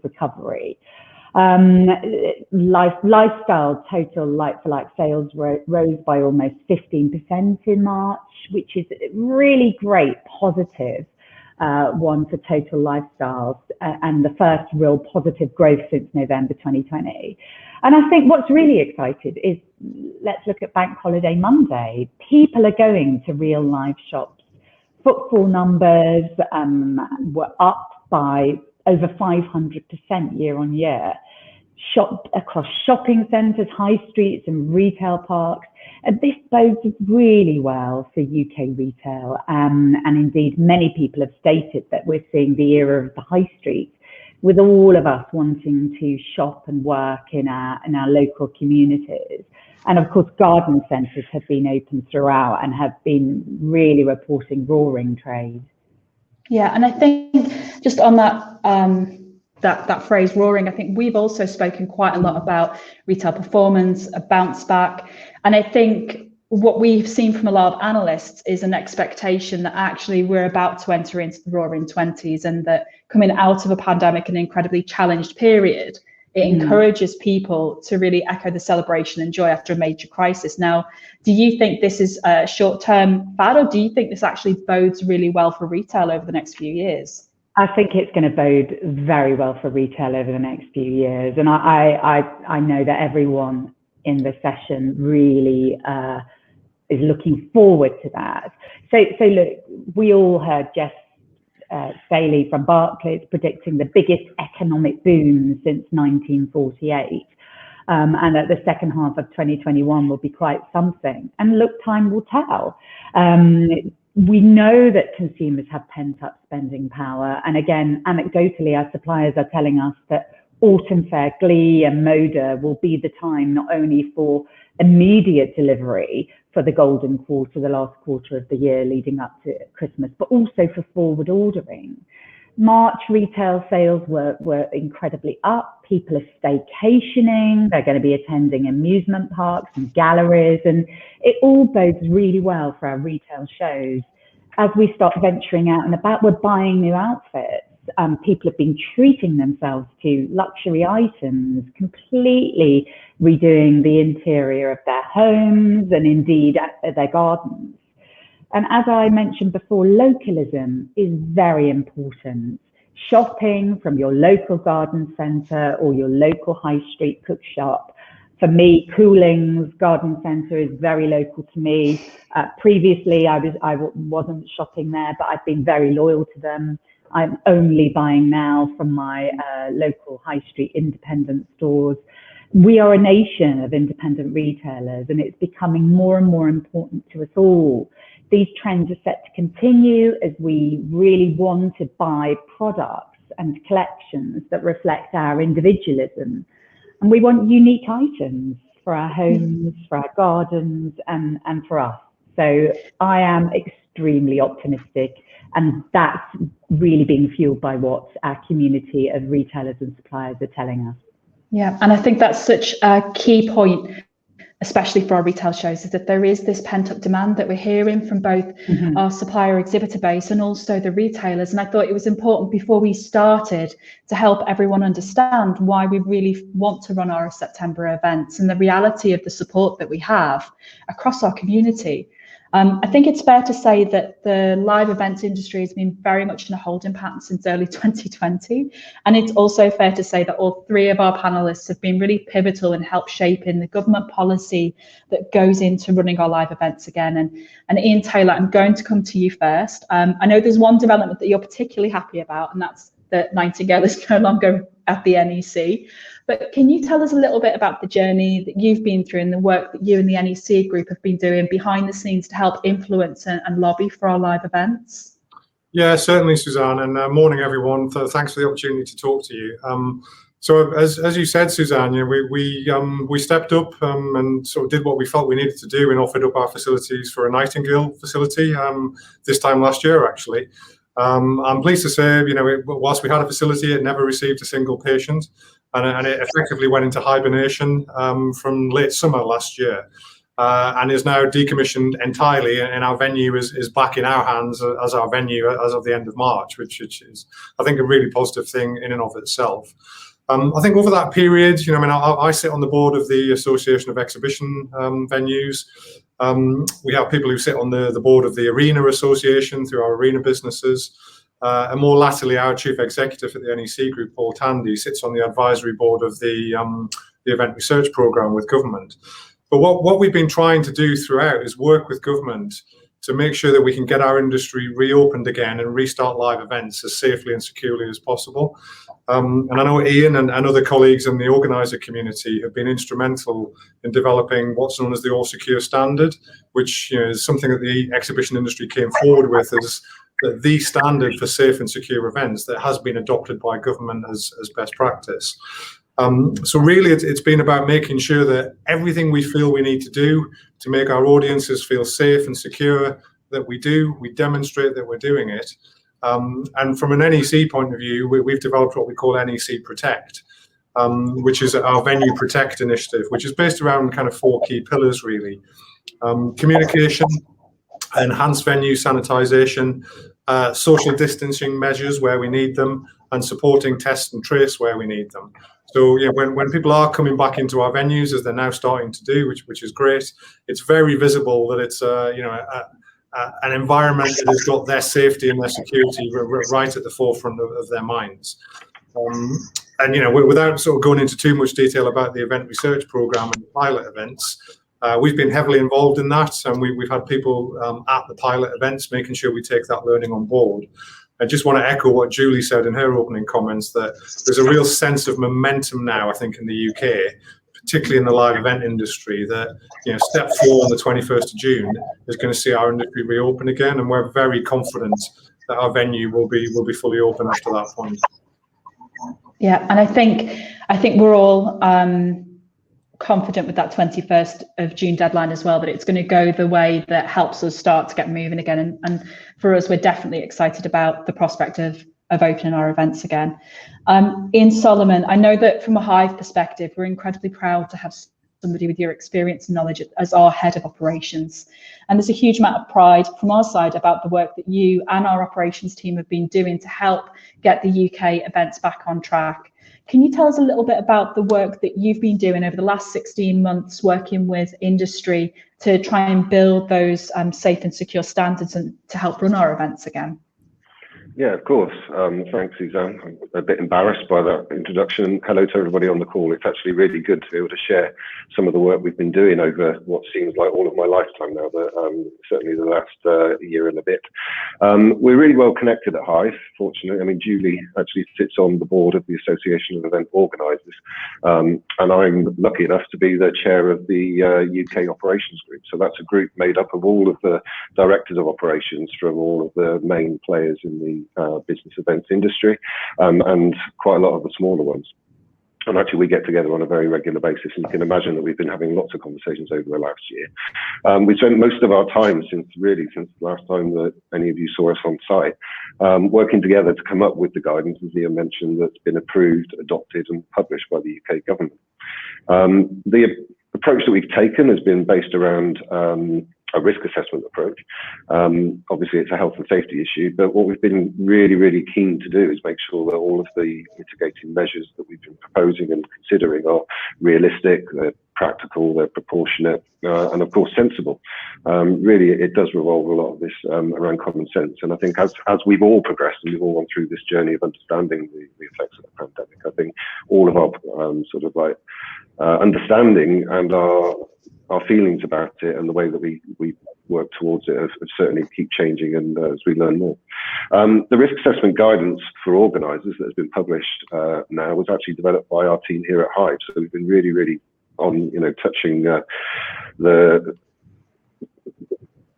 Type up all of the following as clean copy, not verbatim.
recovery. Lifestyle total like-for-like sales rose by almost 15% in March, which is really great, positive one for total lifestyles, and the first real positive growth since November 2020. And I think what's really exciting is, let's look at Bank Holiday Monday. People are going to real live shops. Footfall numbers were up by over 500% year on year. Across shopping centres, high streets and retail parks. And this bodes really well for UK retail. And indeed, many people have stated that we're seeing the era of the high street, with all of us wanting to shop and work in our local communities. And of course, garden centres have been open throughout and have been really reporting roaring trade. Yeah, and I think just on that phrase roaring, I think we've also spoken quite a lot about retail performance, a bounce back. And I think what we've seen from a lot of analysts is an expectation that actually we're about to enter into the roaring 20s, and that coming out of a pandemic, an incredibly challenged period, it encourages people to really echo the celebration and joy after a major crisis. Now, do you think this is a short-term fad, or do you think this actually bodes really well for retail over the next few years? I think it's going to bode very well for retail over the next few years. And I know that everyone in the session really is looking forward to that. So look, we all heard Jess Staley from Barclays predicting the biggest economic boom since 1948. And that the second half of 2021 will be quite something. And look, time will tell. We know that consumers have pent-up spending power. And again, anecdotally, our suppliers are telling us that Autumn Fair, Glee and Moda will be the time not only for immediate delivery for the golden quarter, the last quarter of the year leading up to Christmas, but also for forward ordering. March retail sales were incredibly up. People are staycationing. They're going to be attending amusement parks and galleries, and it all bodes really well for our retail shows. As we start venturing out and about, we're buying new outfits. People have been treating themselves to luxury items, completely redoing the interior of their homes and indeed their gardens. And as I mentioned before, localism is very important. Shopping from your local garden centre or your local high street cook shop. For me, Cooling's garden centre is very local to me. Previously, I wasn't shopping there, but I've been very loyal to them. I'm only buying now from my local high street independent stores. We are a nation of independent retailers, and it's becoming more and more important to us all. These trends are set to continue as we really want to buy products and collections that reflect our individualism. And we want unique items for our homes, for our gardens, and for us. So I am extremely optimistic, and that's really being fueled by what our community of retailers and suppliers are telling us. Yeah, and I think that's such a key point, especially for our retail shows, is that there is this pent-up demand that we're hearing from both our supplier exhibitor base and also the retailers. And I thought it was important before we started to help everyone understand why we really want to run our September events and the reality of the support that we have across our community. I think it's fair to say that the live events industry has been very much in a holding pattern since early 2020. And it's also fair to say that all three of our panelists have been really pivotal in help shaping the government policy that goes into running our live events again. And Ian Taylor, I'm going to come to you first. I know there's one development that you're particularly happy about, and that's that Nightingale is no longer at the NEC. But can you tell us a little bit about the journey that you've been through and the work that you and the NEC group have been doing behind the scenes to help influence and lobby for our live events? Yeah, certainly, Suzanne, and morning, everyone. Thanks for the opportunity to talk to you. So as you said, Suzanne, you know, we stepped up and sort of did what we felt we needed to do and offered up our facilities for a Nightingale facility this time last year, actually. I'm pleased to say, you know, whilst we had a facility, it never received a single patient, and it effectively went into hibernation from late summer last year. and is now decommissioned entirely, and our venue is back in our hands as our venue as of the end of March, which is, I think, a really positive thing in and of itself. I think over that period, I sit on the board of the Association of Exhibition Venues. We have people who sit on the board of the Arena Association through our arena businesses. And more latterly, our chief executive at the NEC Group, Paul Tandy, sits on the advisory board of the event research programme with government. But what we've been trying to do throughout is work with government to make sure that we can get our industry reopened again and restart live events as safely and securely as possible. And I know Ian and other colleagues in the organiser community have been instrumental in developing what's known as the All Secure Standard, which is something that the exhibition industry came forward with as the standard for safe and secure events that has been adopted by government as best practice. So really, it's been about making sure that everything we feel we need to do to make our audiences feel safe and secure, that we demonstrate that we're doing it. And from an NEC point of view, we've developed what we call NEC Protect, which is our Venue Protect initiative, which is based around kind of 4 key pillars, really. Communication, enhanced venue sanitisation, social distancing measures where we need them, and supporting test and trace where we need them. So when people are coming back into our venues, as they're now starting to do, which is great, it's very visible that it's an environment that has got their safety and their security right at the forefront of their minds. And without sort of going into too much detail about the event research programme and the pilot events, we've been heavily involved in that, and we've had people at the pilot events making sure we take that learning on board. I just want to echo what Julie said in her opening comments, that there's a real sense of momentum now, I think, in the UK, particularly in the live event industry, that step 4 on the 21st of June is going to see our industry reopen again, and we're very confident that our venue will be fully open after that point. Yeah, and I think we're all confident with that 21st of June deadline as well, that it's going to go the way that helps us start to get moving again. And for us, we're definitely excited about the prospect of opening our events again. Ian Solomon, I know that from a Hyve perspective, we're incredibly proud to have somebody with your experience and knowledge as our head of operations. And there's a huge amount of pride from our side about the work that you and our operations team have been doing to help get the UK events back on track. Can you tell us a little bit about the work that you've been doing over the last 16 months working with industry to try and build those safe and secure standards and to help run our events again? Yeah, of course. Thanks, Suzanne. I'm a bit embarrassed by that introduction. Hello to everybody on the call. It's actually really good to be able to share some of the work we've been doing over what seems like all of my lifetime now, but certainly the last year and a bit. We're really well connected at Hyve, fortunately. I mean, Julie actually sits on the board of the Association of Event Organisers, and I'm lucky enough to be the chair of the UK Operations Group. So that's a group made up of all of the directors of operations from all of the main players in the business events industry, and quite a lot of the smaller ones. And actually, we get together on a very regular basis, and you can imagine that we've been having lots of conversations over the last year. We spent most of our time since the last time that any of you saw us on site, working together to come up with the guidance, as Ian mentioned, that's been approved, adopted, and published by the UK government. The approach that we've taken has been based around a risk assessment approach. Obviously, it's a health and safety issue, but what we've been really, really keen to do is make sure that all of the mitigating measures that we've been proposing and considering are realistic, they're practical, they're proportionate, and of course sensible. Really, it does revolve a lot of this around common sense. And I think as we've all progressed and we've all gone through this journey of understanding the effects of the pandemic, I think all of our understanding and our feelings about it and the way that we work towards it have certainly keep changing, and as we learn more. The risk assessment guidance for organisers that has been published now was actually developed by our team here at Hyve. So we've been really, really on, touching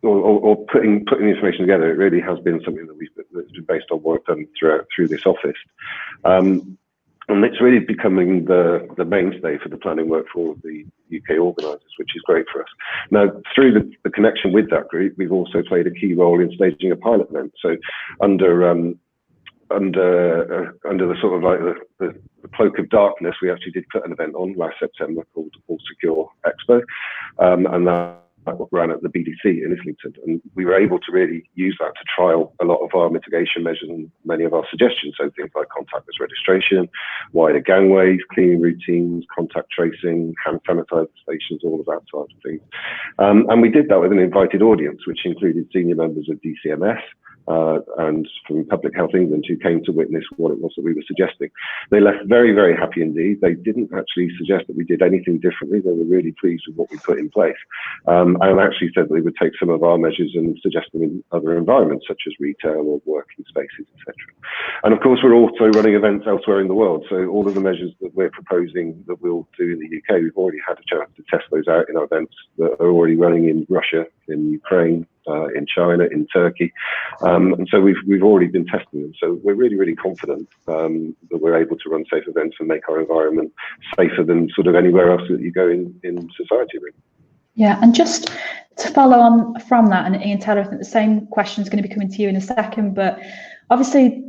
putting the information together. It really has been something that's been based on work done through this office. And it's really becoming the mainstay for the planning work for all of the UK organisers, which is great for us. Now, through the connection with that group, we've also played a key role in staging a pilot event. So under under the sort of like the cloak of darkness, we actually did put an event on last September called All Secure Expo, and that ran at the BDC in Islington, and we were able to really use that to trial a lot of our mitigation measures and many of our suggestions. So things like contactless registration, wider gangways, cleaning routines, contact tracing, hand sanitizer stations, all of that sort of things. And we did that with an invited audience, which included senior members of DCMS, and from Public Health England, who came to witness what it was that we were suggesting. They left very, very happy indeed. They didn't actually suggest that we did anything differently. They were really pleased with what we put in place, and actually said that they would take some of our measures and suggest them in other environments, such as retail or working spaces, etc. And of course, we're also running events elsewhere in the world. So all of the measures that we're proposing that we'll do in the UK, we've already had a chance to test those out in our events that are already running in Russia, in Ukraine, in China, in Turkey, and so we've already been testing them. So we're really, really confident that we're able to run safe events and make our environment safer than sort of anywhere else that you go in society, really. Yeah, and just to follow on from that, and Ian Taylor, I think the same question is going to be coming to you in a second, but obviously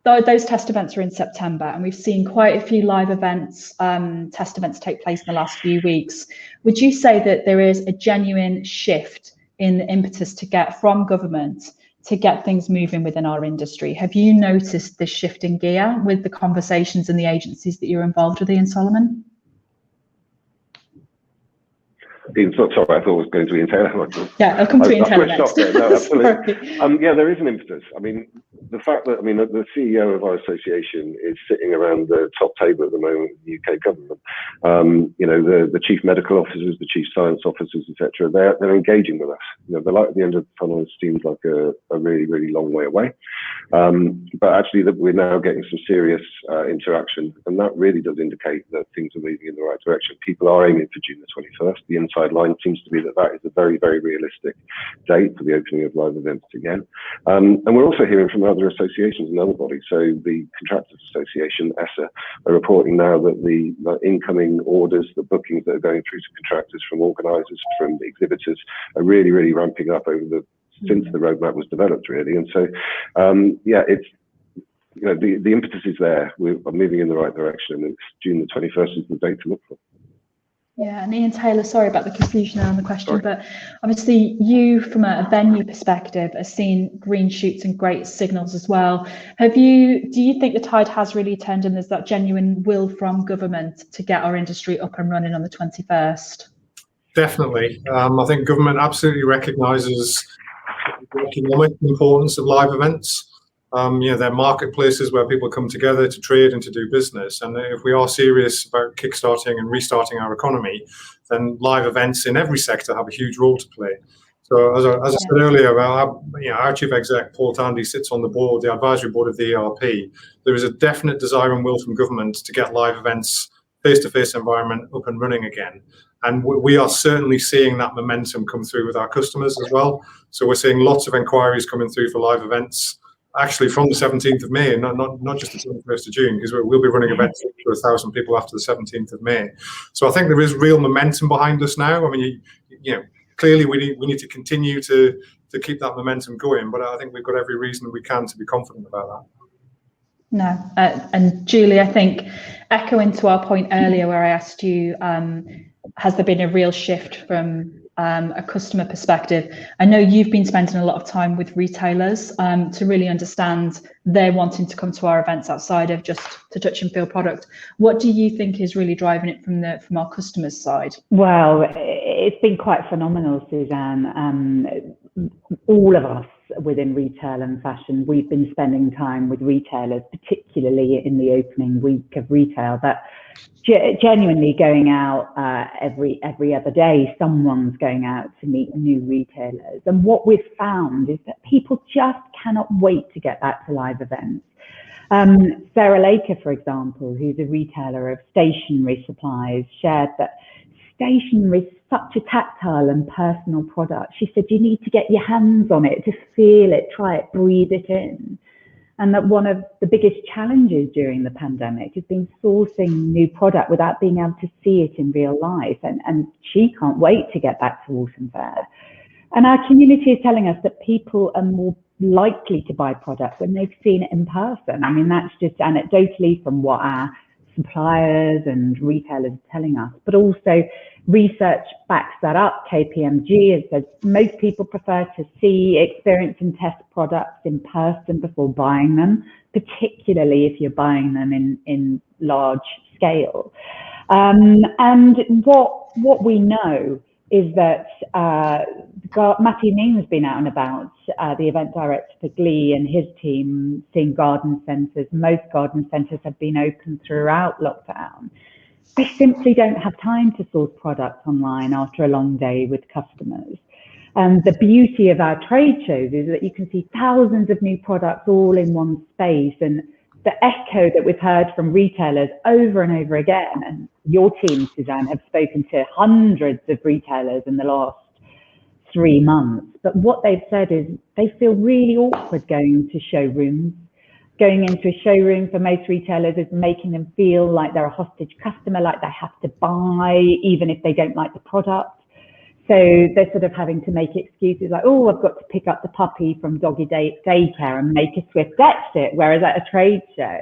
those test events are in September, and we've seen quite a few live events, test events take place in the last few weeks. Would you say that there is a genuine shift in the impetus to get from government to get things moving within our industry? Have you noticed this shift in gear with the conversations and the agencies that you're involved with, Ian Solomon? Sorry, I thought it was going to Ian Taylor. Yeah, I'll come to Ian Taylor next. No, absolutely. Yeah, there is an impetus. I mean, the fact that, the CEO of our association is sitting around the top table at the moment with the UK government. The chief medical officers, the chief science officers, etc. They're engaging with us. The light at the end of the tunnel seems like a really, really long way away. But actually, that we're now getting some serious interaction, and that really does indicate that things are moving in the right direction. People are aiming for June the 21st. The inside line seems to be that is a very, very realistic date for the opening of live events again. And we're also hearing from other associations and other bodies. So the Contractors Association, ESSA, are reporting now that the incoming orders, the bookings that are going through to contractors from organisers, from exhibitors, are really, really ramping up since the roadmap was developed, really. And so, it's the impetus is there. We're moving in the right direction, and it's June the 21st is the date to look for. Yeah, and Ian Taylor, sorry about the confusion around the question, but obviously you, from a venue perspective, are seeing green shoots and great signals as well. Do you think the tide has really turned and there's that genuine will from government to get our industry up and running on the 21st? Definitely. I think government absolutely recognises the economic importance of live events. They're marketplaces where people come together to trade and to do business. And if we are serious about kickstarting and restarting our economy, then live events in every sector have a huge role to play. So as I said earlier, our chief exec, Paul Tandy, sits on the advisory board of the ERP. There is a definite desire and will from government to get live events, face-to-face environment up and running again. And we are certainly seeing that momentum come through with our customers as well. So we're seeing lots of inquiries coming through for live events, actually from the 17th of May, and not just the 21st of June, because we'll be running events for 1,000 people after the 17th of May. So I think there is real momentum behind us now. Clearly we need to continue to keep that momentum going, but I think we've got every reason we can to be confident about that. No, and Julie, I think echoing to our point earlier where I asked you, has there been a real shift from a customer perspective? I know you've been spending a lot of time with retailers to really understand they're wanting to come to our events outside of just to touch and feel product. What do you think is really driving it from our customers' side? Well, it's been quite phenomenal, Suzanne. All of us within retail and fashion, we've been spending time with retailers, particularly in the opening week of retail, that genuinely going out every other day, someone's going out to meet new retailers. And what we've found is that people just cannot wait to get back to live events. Sarah Laker, for example, who's a retailer of stationery supplies, shared that stationery is such a tactile and personal product. She said you need to get your hands on it, to feel it, try it, breathe it in. And that one of the biggest challenges during the pandemic has been sourcing new product without being able to see it in real life. And she can't wait to get back to Autumn Fair. And our community is telling us that people are more likely to buy product when they've seen it in person. I mean, that's just anecdotally from what our suppliers and retailers are telling us, but also research backs that up. KPMG has said most people prefer to see, experience and test products in person before buying them, particularly if you're buying them in large scale. And what we know is that Matthew Ning has been out and about, the event director for Glee, and his team seeing garden centres. Most garden centres have been open throughout lockdown. They simply don't have time to source products online after a long day with customers. And the beauty of our trade shows is that you can see thousands of new products all in one space. And the echo that we've heard from retailers over and over again, and your team, Suzanne, have spoken to hundreds of retailers in the last 3 months. But what they've said is they feel really awkward going to showrooms. Going into a showroom for most retailers is making them feel like they're a hostage customer, like they have to buy, even if they don't like the product. So they're sort of having to make excuses like, oh, I've got to pick up the puppy from doggy daycare and make a swift exit. Whereas at a trade show,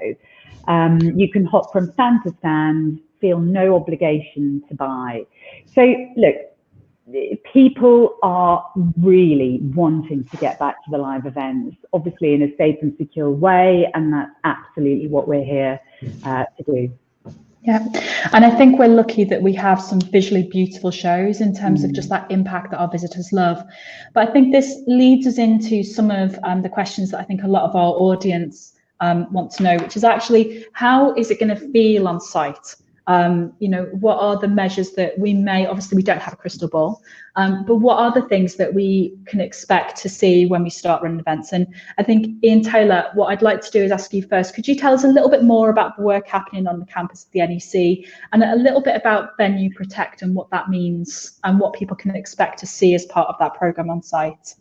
you can hop from stand to stand, feel no obligation to buy. So look, people are really wanting to get back to the live events, obviously in a safe and secure way, and that's absolutely what we're here to do. Yeah, and I think we're lucky that we have some visually beautiful shows in terms of just that impact that our visitors love. But I think this leads us into some of the questions that I think a lot of our audience want to know, which is actually, how is it going to feel on site? You know, what are the measures that we may, obviously we don't have a crystal ball, but what are the things that we can expect to see when we start running events? And I think, Ian Taylor, what I'd like to do is ask you first, could you tell us a little bit more about the work happening on the campus of the NEC, and a little bit about Venue Protect and what that means and what people can expect to see as part of that programme on site?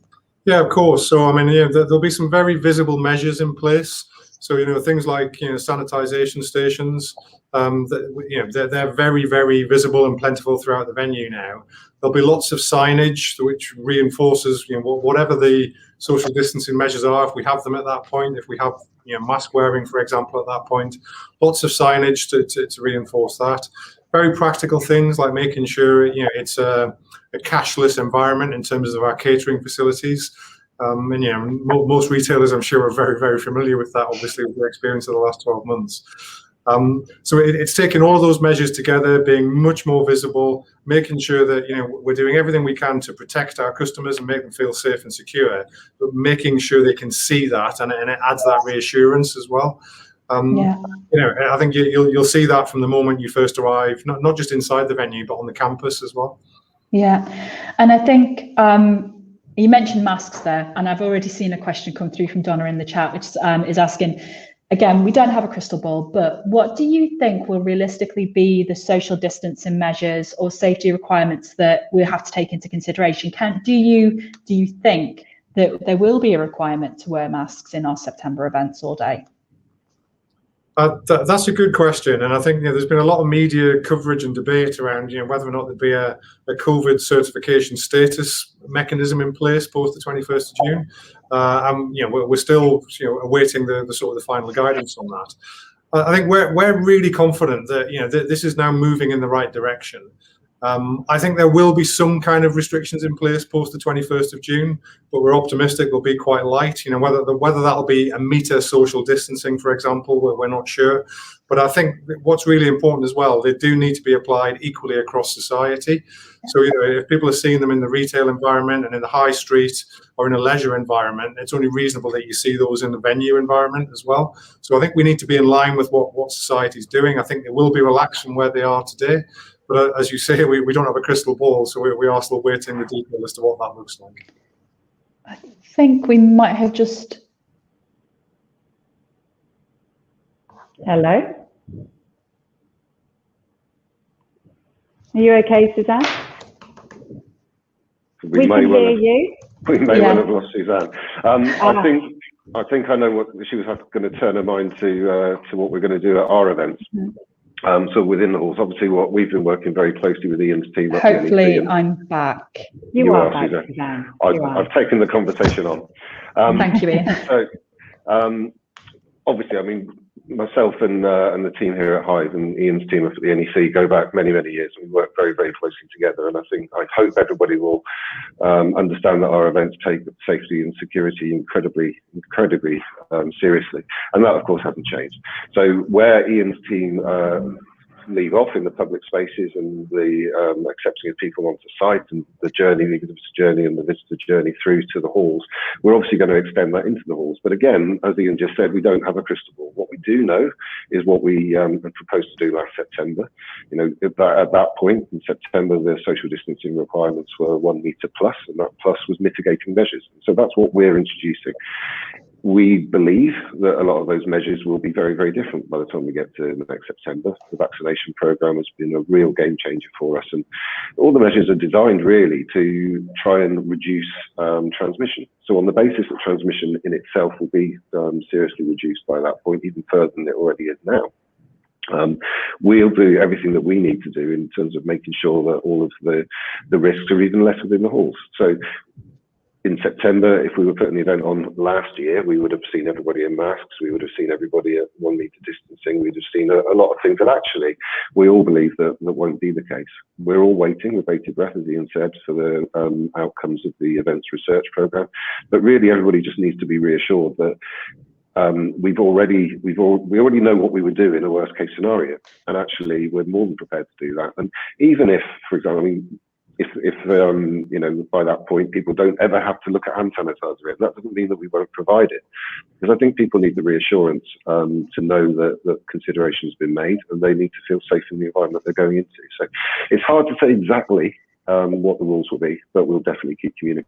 Yeah, of course. So, I mean, yeah, there'll be some very visible measures in place. So, you know, things like, you know, sanitization stations, they're very, very visible and plentiful throughout the venue now. There'll be lots of signage which reinforces, you know, whatever the social distancing measures are, if we have them at that point, if we have, you know, mask wearing, for example, at that point, lots of signage to reinforce that. Very practical things like making sure, you know, it's a cashless environment in terms of our catering facilities. And, you know, most retailers, I'm sure, are very, very familiar with that, obviously, with their experience of the last 12 months. So it's taking all of those measures together, being much more visible, making sure that, you know, we're doing everything we can to protect our customers and make them feel safe and secure, but making sure they can see that, and it adds that reassurance as well. You know, I think you'll see that from the moment you first arrive, not just inside the venue, but on the campus as well. Yeah, and I think you mentioned masks there, and I've already seen a question come through from Donna in the chat, which is asking, again, we don't have a crystal ball, but what do you think will realistically be the social distancing measures or safety requirements that we have to take into consideration? Do you think that there will be a requirement to wear masks in our September events all day? That's a good question, and I think, you know, there's been a lot of media coverage and debate around, you know, whether or not there'd be a COVID certification status mechanism in place post the 21st of June. And, you know, we're still, you know, awaiting the sort of the final guidance on that. I think we're really confident that, you know, this is now moving in the right direction. I think there will be some kind of restrictions in place post the 21st of June, but we're optimistic they'll be quite light. You know, whether that'll be a meter social distancing, for example, we're not sure. But I think what's really important as well, they do need to be applied equally across society. So, you know, if people are seeing them in the retail environment and in the high street or in a leisure environment, it's only reasonable that you see those in the venue environment as well. So I think we need to be in line with what society's doing. I think they will be relaxed from where they are today. But as you say, we don't have a crystal ball, so we are still waiting the detail as to what that looks like. I think we might have just... Hello? Are you okay, Suzanne? We can hear you. We may well have lost Suzanne. I think I know what she was going to turn her mind to what we're going to do at our events. So within the halls, obviously, what we've been working very closely with Ian's team. Hopefully, I'm back. You are back, Suzanne. I've taken the conversation on. Thank you, Ian. So, obviously, I mean, myself and the team here at Hyve and Ian's team at the NEC go back many, many years. We work very, very closely together, and I hope everybody will understand that our events take safety and security incredibly seriously, and that, of course, hasn't changed. So where Ian's team leave off in the public spaces and the accepting of people onto site and the journey, the exhibitor journey and the visitor journey through to the halls, we're obviously going to extend that into the halls. But again, as Ian just said, we don't have a crystal ball. What we do know is what we had proposed to do last September. You know, at that point in September, the social distancing requirements were 1 metre plus, and that plus was mitigating measures. So that's what we're introducing. We believe that a lot of those measures will be very, very different by the time we get to next September. The vaccination programme has been a real game changer for us, and all the measures are designed really to try and reduce transmission. So on the basis that transmission in itself will be seriously reduced by that point, even further than it already is now. We'll do everything that we need to do in terms of making sure that all of the risks are even less within the halls. So in September, if we were putting the event on last year, we would have seen everybody in masks, we would have seen everybody at 1 metre distancing, we'd have seen a lot of things that actually we all believe that won't be the case. We're all waiting with bated breath, as Ian said, for the outcomes of the events research programme. But really everybody just needs to be reassured that we already know what we would do in a worst case scenario, and actually we're more than prepared to do that. And even if, for example, I mean, if you know, by that point people don't ever have to look at hand sanitizer, that doesn't mean that we won't provide it, because I think people need the reassurance to know that consideration has been made and they need to feel safe in the environment they're going into. So it's hard to say exactly what the rules will be, but we'll definitely keep communicating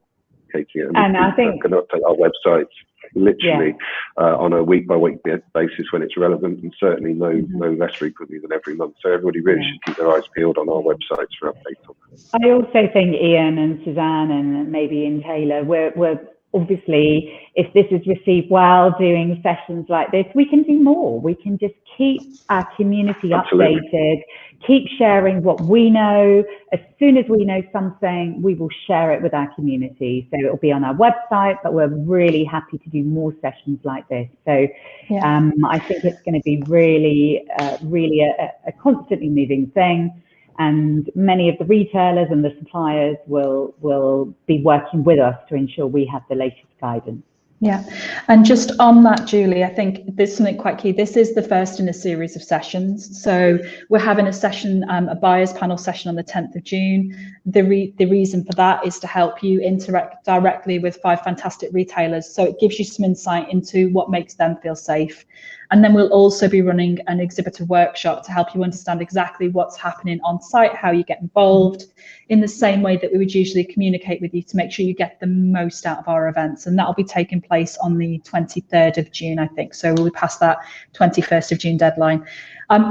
it, and I think can update our websites literally on a week-by-week basis when it's relevant, and certainly no less frequently than every month. So everybody really should keep their eyes peeled on our websites for updates on that. I also think Ian and Suzanne and maybe Ian Taylor, we're obviously, if this is received well, doing sessions like this, we can do more. We can just keep our community updated, keep sharing what we know. As soon as we know something, we will share it with our community. So it'll be on our website, but we're really happy to do more sessions like this. So I think it's going to be really a constantly moving thing. And many of the retailers and the suppliers will be working with us to ensure we have the latest guidance. Yeah, and just on that, Julie, I think there's something quite key. This is the first in a series of sessions. So we're having a session, a buyers panel session on the 10th of June. The reason for that is to help you interact directly with 5 fantastic retailers. So it gives you some insight into what makes them feel safe. And then we'll also be running an exhibitor workshop to help you understand exactly what's happening on site, how you get involved, in the same way that we would usually communicate with you to make sure you get the most out of our events. And that'll be taking place on the 23rd of June, I think. So we'll be past that 21st of June deadline.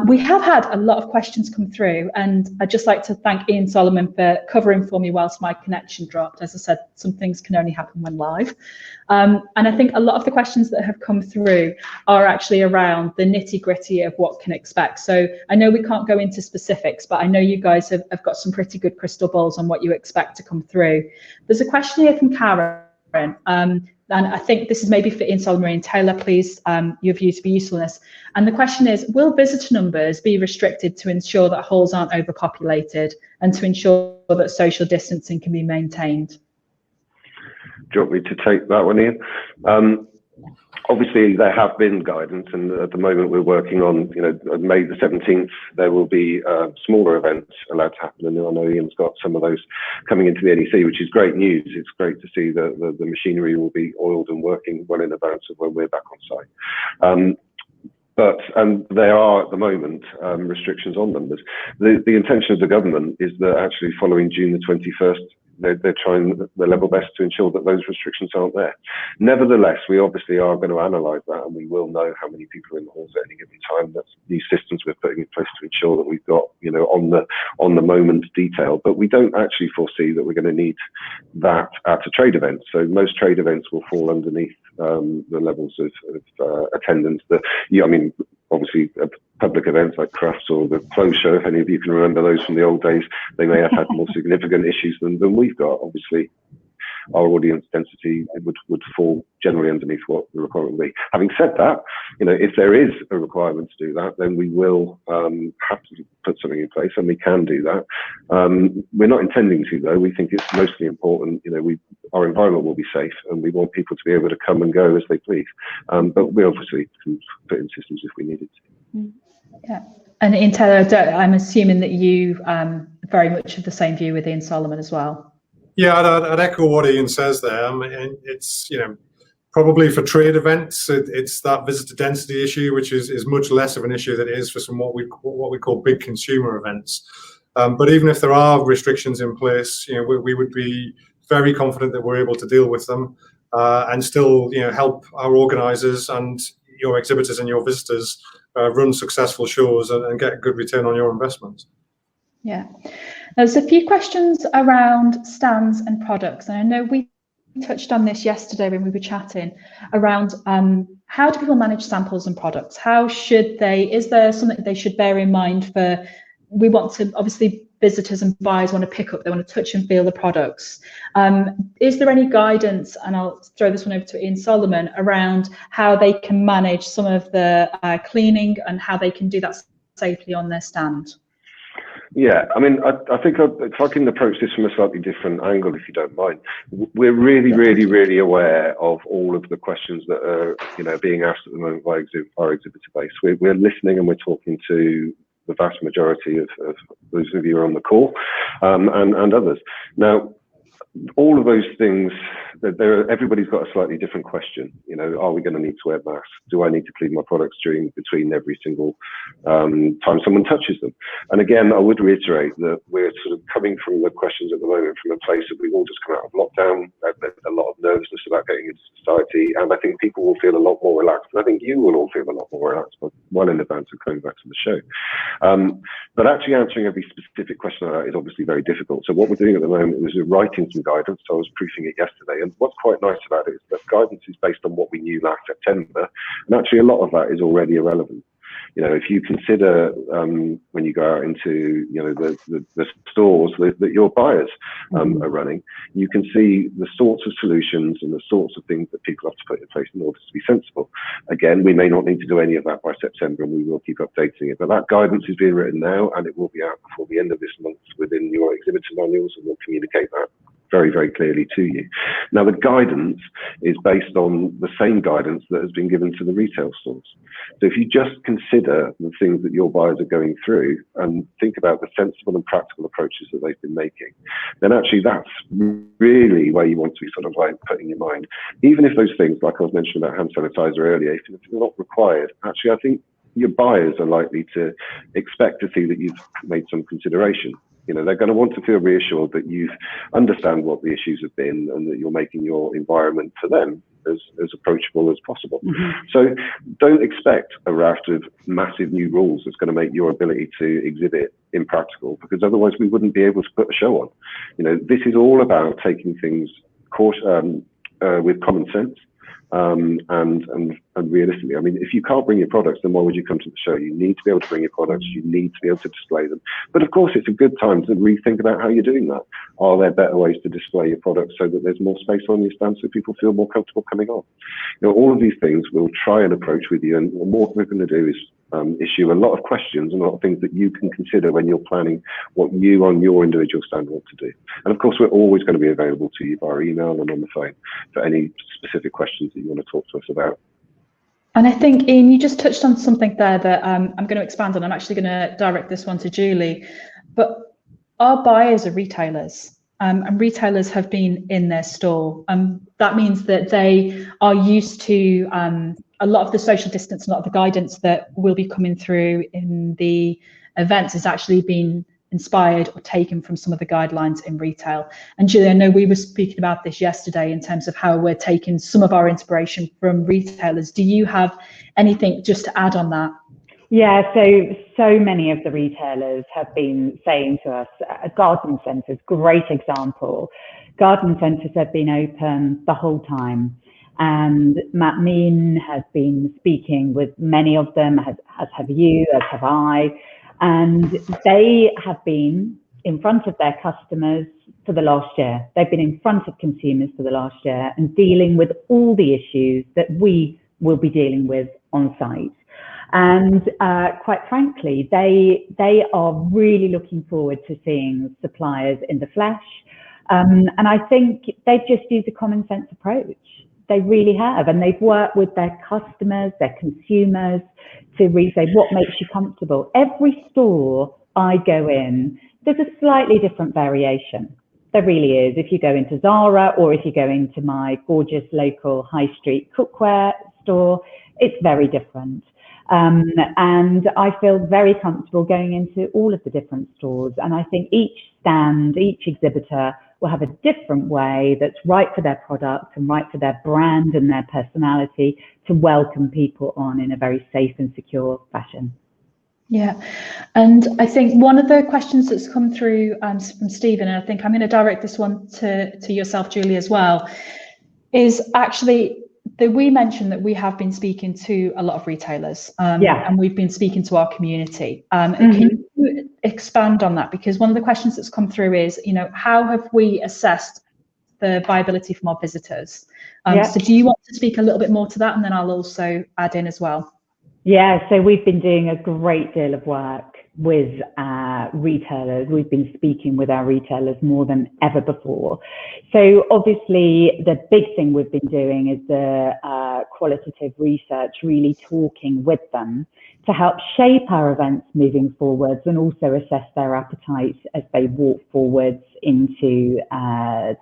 We have had a lot of questions come through, and I'd just like to thank Ian Solomon for covering for me whilst my connection dropped. As I said, some things can only happen when live. And I think a lot of the questions that have come through are actually around the nitty-gritty of what can expect. So I know we can't go into specifics, but I know you guys have got some pretty good crystal balls on what you expect to come through. There's a question here from Karen. And I think this is maybe for Ian Solomon and Taylor, please, your view to be useful in this. And the question is, will visitor numbers be restricted to ensure that halls aren't overpopulated and to ensure that social distancing can be maintained? Do you want me to take that one, Ian? Obviously, there have been guidance, and at the moment we're working on, you know, on May the 17th, there will be smaller events allowed to happen. And I know Ian's got some of those coming into the NEC, which is great news. It's great to see that the machinery will be oiled and working well in advance of when we're back on site. But there are at the moment restrictions on numbers. The intention of the government is that actually following June the 21st, they're trying their level best to ensure that those restrictions aren't there. Nevertheless, we obviously are going to analyse that, and we will know how many people are in the halls at any given time. That's new systems we're putting in place to ensure that we've got, you know, on the moment detail. But we don't actually foresee that we're going to need that at a trade event. So most trade events will fall underneath the levels of attendance that, I mean, obviously public events like crafts or the clothes show, if any of you can remember those from the old days, they may have had more significant issues than we've got, obviously. our audience density would fall generally underneath what the requirement would be. Having said that, if there is a requirement to do that, then we will have to put something in place, and we can do that. We're not intending to, though. We think it's mostly important. Our environment will be safe, and we want people to be able to come and go as they please. But we obviously can put in systems if we needed to. Yeah. And Intel, I'm assuming that you very much have the same view with Ian Solomon as well. Yeah, I'd echo what Ian says there. It's probably for trade events, it's that visitor density issue, which is much less of an issue than it is for some what we call big consumer events. But even if there are restrictions in place, we would be very confident that we're able to deal with them and still help our organisers and your exhibitors and your visitors run successful shows and get a good return on your investment. Yeah, there's a few questions around stands and products, and I know we touched on this yesterday when we were chatting around how do people manage samples and products? How should they? Is there something they should bear in mind for? We want to, obviously, visitors and buyers want to pick up, they want to touch and feel the products. Is there any guidance, and I'll throw this one over to Ian Solomon, around how they can manage some of the cleaning and how they can do that safely on their stand? Yeah, I think if I can approach this from a slightly different angle, if you don't mind. We're really aware of all of the questions that are being asked at the moment by our exhibitor base. We're listening and we're talking to the vast majority of those of you who are on the call and others. Now, all of those things, everybody's got a slightly different question. Are we going to need to wear masks? Do I need to clean my products between every single time someone touches them? And again, I would reiterate that we're sort of coming from the questions at the moment from a place that we've all just come out of lockdown. There's a lot of nervousness about getting into society, and I think people will feel a lot more relaxed. And I think you will all feel a lot more relaxed well in advance of coming back to the show. But actually answering every specific question like that is obviously very difficult. So what we're doing at the moment is we're writing some guidance. So I was proofing it yesterday, and what's quite nice about it is that guidance is based on what we knew last September, and actually a lot of that is already irrelevant. If you consider when you go out into the stores that your buyers are running, you can see the sorts of solutions and the sorts of things that people have to put in place in order to be sensible. Again, we may not need to do any of that by September, and we will keep updating it. But that guidance is being written now, and it will be out before the end of this month within your exhibitor manuals, and we'll communicate that very clearly to you. Now, the guidance is based on the same guidance that has been given to the retail stores. So if you just consider the things that your buyers are going through and think about the sensible and practical approaches that they've been making, then actually that's really where you want to be sort of like putting your mind. Even if those things, like I was mentioning about hand sanitizer earlier, if they're not required, actually I think your buyers are likely to expect to see that you've made some consideration. They're going to want to feel reassured that you understand what the issues have been and that you're making your environment for them as approachable as possible. So don't expect a raft of massive new rules that's going to make your ability to exhibit impractical, because otherwise we wouldn't be able to put a show on. This is all about taking things with common sense. And realistically, if you can't bring your products, then why would you come to the show? You need to be able to bring your products. You need to be able to display them. But of course, it's a good time to rethink about how you're doing that. Are there better ways to display your products so that there's more space on your stand so people feel more comfortable coming on? All of these things we'll try and approach with you. And what we're going to do is issue a lot of questions and a lot of things that you can consider when you're planning what you on your individual stand want to do. And of course, we're always going to be available to you via email and on the phone for any specific questions that you want to talk to us about. And I think, Ian, you just touched on something there that I'm going to expand on. I'm actually going to direct this one to Julie. But our buyers are retailers, and retailers have been in their store. That means that they are used to a lot of the social distance, a lot of the guidance that will be coming through in the events has actually been inspired or taken from some of the guidelines in retail. And Julie, I know we were speaking about this yesterday in terms of how we're taking some of our inspiration from retailers. Do you have anything just to add on that? Yeah, so many of the retailers have been saying to us, garden centres, great example. Garden centres have been open the whole time. And Matt Mean has been speaking with many of them, as have you, as have I. And they have been in front of their customers for the last year. They've been in front of consumers for the last year and dealing with all the issues that we will be dealing with on site. And quite frankly, they are really looking forward to seeing suppliers in the flesh. And I think they've just used a common sense approach. They really have. And they've worked with their customers, their consumers, to really say, what makes you comfortable? Every store I go in, there's a slightly different variation. There really is. If you go into Zara or if you go into my gorgeous local high street cookware store, it's very different. And I feel very comfortable going into all of the different stores. And I think each stand, each exhibitor will have a different way that's right for their product and right for their brand and their personality to welcome people on in a very safe and secure fashion. Yeah, and I think one of the questions that's come through from Stephen, and I think I'm going to direct this one to yourself, Julie, as well, is actually that we mentioned that we have been speaking to a lot of retailers, and we've been speaking to our community. Can you expand on that? Because one of the questions that's come through is, how have we assessed the viability from our visitors? So do you want to speak a little bit more to that, and then I'll also add in as well? Yeah, so we've been doing a great deal of work with retailers. We've been speaking with our retailers more than ever before. So obviously the big thing we've been doing is the qualitative research, really talking with them to help shape our events moving forwards and also assess their appetite as they walk forwards into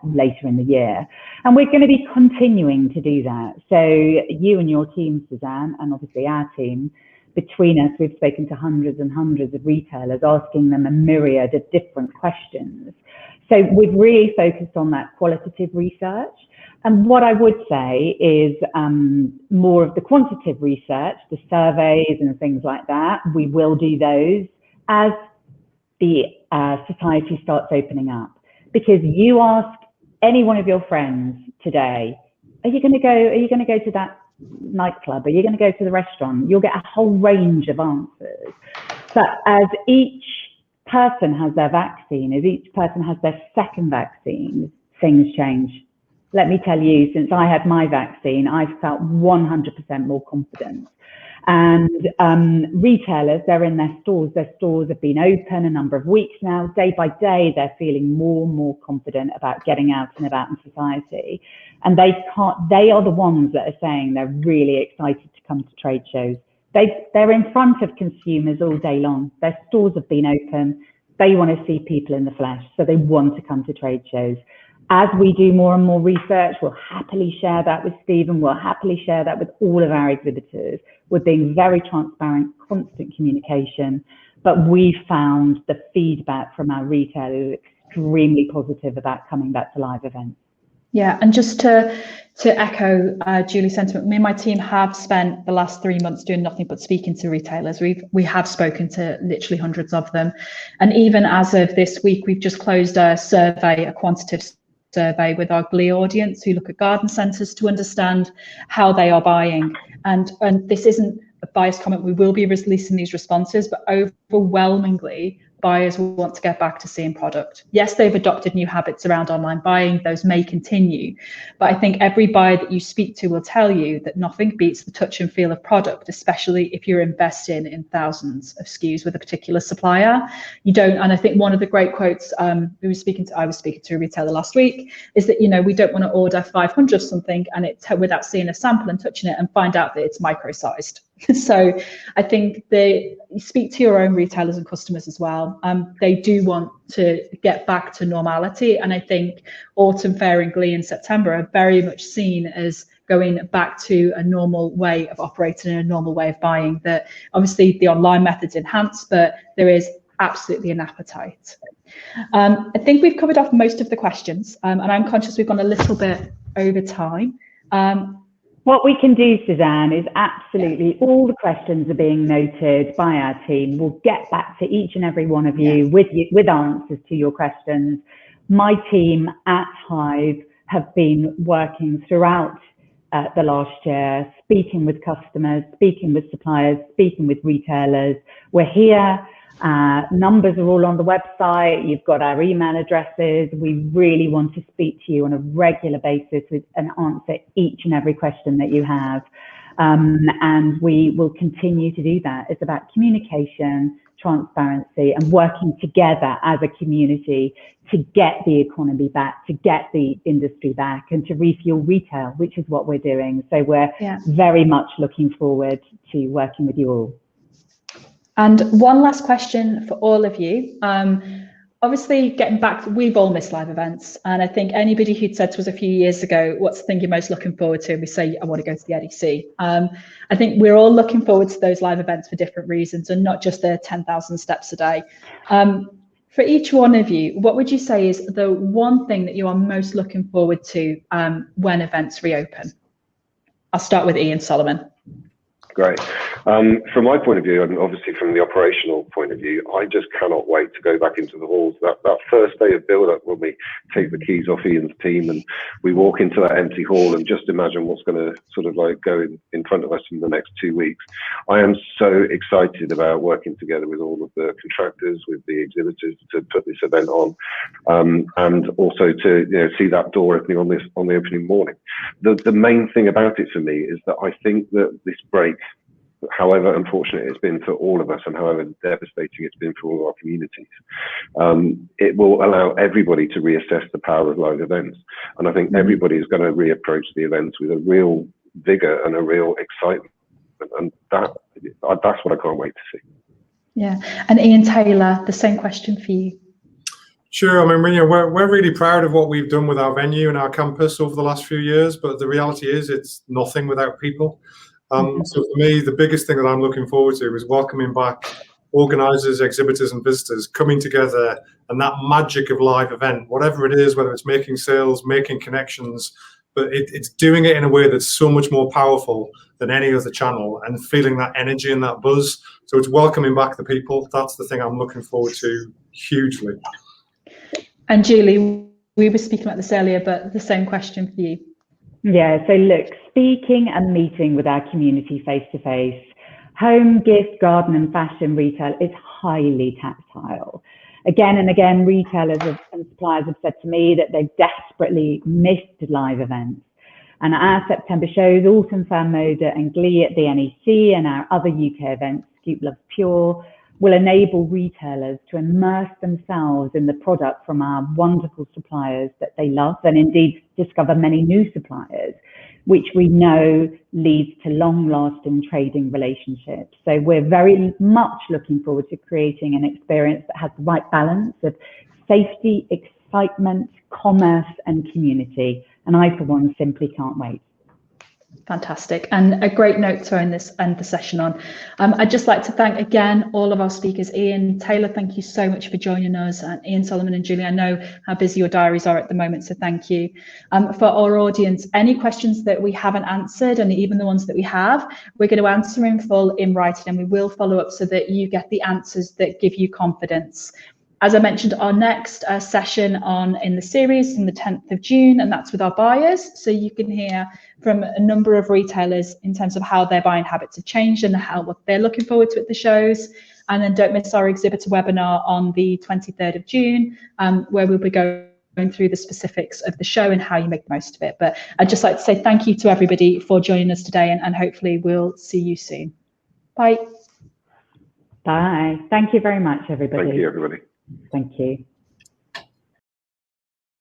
later in the year. And we're going to be continuing to do that. So you and your team, Suzanne, and obviously our team, between us, we've spoken to hundreds and hundreds of retailers, asking them a myriad of different questions. So we've really focused on that qualitative research. And what I would say is more of the quantitative research, the surveys and things like that. We will do those as the society starts opening up. Because you ask any one of your friends today, are you going to go to that nightclub? Are you going to go to the restaurant? You'll get a whole range of answers. But as each person has their vaccine, as each person has their second vaccine, things change. Let me tell you, since I had my vaccine, I've felt 100% more confident. And retailers, they're in their stores. Their stores have been open a number of weeks now. Day by day, they're feeling more and more confident about getting out and about in society. And they are the ones that are saying they're really excited to come to trade shows. They're in front of consumers all day long. Their stores have been open. They want to see people in the flesh, so they want to come to trade shows. As we do more and more research, we'll happily share that with Stephen. We'll happily share that with all of our exhibitors. We're being very transparent, constant communication, but we found the feedback from our retailers extremely positive about coming back to live events. Yeah, and just to echo Julie's sentiment, me and my team have spent the last 3 months doing nothing but speaking to retailers. We have spoken to literally hundreds of them, and even as of this week, we've just closed a survey, a quantitative survey with our Glee audience who look at garden centres to understand how they are buying. And this isn't a biased comment, we will be releasing these responses, but overwhelmingly, buyers will want to get back to seeing product. Yes, they've adopted new habits around online buying, those may continue, but I think every buyer that you speak to will tell you that nothing beats the touch and feel of product, especially if you're investing in thousands of SKUs with a particular supplier. You don't, and I think one of the great quotes I was speaking to a retailer last week is that, we don't want to order 500 of something and without seeing a sample and touching it and find out that it's micro-sized. So I think you speak to your own retailers and customers as well. They do want to get back to normality. And I think Autumn Fair and Glee in September are very much seen as going back to a normal way of operating and a normal way of buying, that obviously the online methods enhance, but there is absolutely an appetite. I think we've covered off most of the questions, and I'm conscious we've gone a little bit over time. What we can do, Suzanne, is absolutely all the questions are being noted by our team. We'll get back to each and every one of you with answers to your questions. My team at Hyve have been working throughout the last year, speaking with customers, speaking with suppliers, speaking with retailers. We're here Numbers are all on the website. You've got our email addresses. We really want to speak to you on a regular basis and answer each and every question that you have. And we will continue to do that. It's about communication, transparency, and working together as a community to get the economy back, to get the industry back, and to refuel retail, which is what we're doing. So we're very much looking forward to working with you all. And one last question for all of you. Obviously, getting back, we've all missed live events. And I think anybody who'd said to us a few years ago, what's the thing you're most looking forward to? We say, I want to go to the EDC. I think we're all looking forward to those live events for different reasons, and not just the 10,000 steps a day. For each one of you, what would you say is the one thing that you are most looking forward to when events reopen? I'll start with Ian Solomon. Great. From my point of view, and obviously from the operational point of view, I just cannot wait to go back into the halls. That first day of build-up when we take the keys off Ian's team and we walk into that empty hall and just imagine what's going to sort of like go in front of us in the next 2 weeks. I am so excited about working together with all of the contractors, with the exhibitors to put this event on, and also to see that door opening on the opening morning. The main thing about it for me is that I think that this break, however unfortunate it's been for all of us and however devastating it's been for all of our communities, it will allow everybody to reassess the power of live events. And I think everybody is going to reapproach the events with a real vigor and a real excitement. And that's what I can't wait to see. Yeah. And Ian Taylor, the same question for you. Sure. I mean, we're really proud of what we've done with our venue and our campus over the last few years, but the reality is it's nothing without people. So for me, the biggest thing that I'm looking forward to is welcoming back organisers, exhibitors and visitors coming together, and that magic of live event, whatever it is, whether it's making sales, making connections, but it's doing it in a way that's so much more powerful than any other channel, and feeling that energy and that buzz. So it's welcoming back the people. That's the thing I'm looking forward to hugely. And Julie, we were speaking about this earlier, but the same question for you. Yeah, so look, speaking and meeting with our community face-to-face, home, gift, garden and fashion retail is highly tactile. Again and again, retailers and suppliers have said to me that they've desperately missed live events. And our September shows, Autumn Fair and Glee at the NEC, and our other UK events, Scoop Loves Pure, will enable retailers to immerse themselves in the product from our wonderful suppliers that they love, and indeed discover many new suppliers, which we know leads to long-lasting trading relationships. So we're very much looking forward to creating an experience that has the right balance of safety, excitement, commerce and community. And I, for one, simply can't wait. Fantastic, and a great note to end the session on. I'd just like to thank again all of our speakers. Ian Taylor, thank you so much for joining us, and Ian Solomon and Julie, I know how busy your diaries are at the moment, so thank you. For our audience, any questions that we haven't answered, and even the ones that we have, we're going to answer in full in writing, and we will follow up so that you get the answers that give you confidence. As I mentioned, our next session in the series on the 10th of June, and that's with our buyers. So you can hear from a number of retailers in terms of how their buying habits have changed and what they're looking forward to at the shows. And then don't miss our exhibitor webinar on the 23rd of June, where we'll be going through the specifics of the show and how you make the most of it. But I'd just like to say thank you to everybody for joining us today, and hopefully we'll see you soon. Bye. Bye. Thank you very much, everybody. Thank you, everybody. Thank you.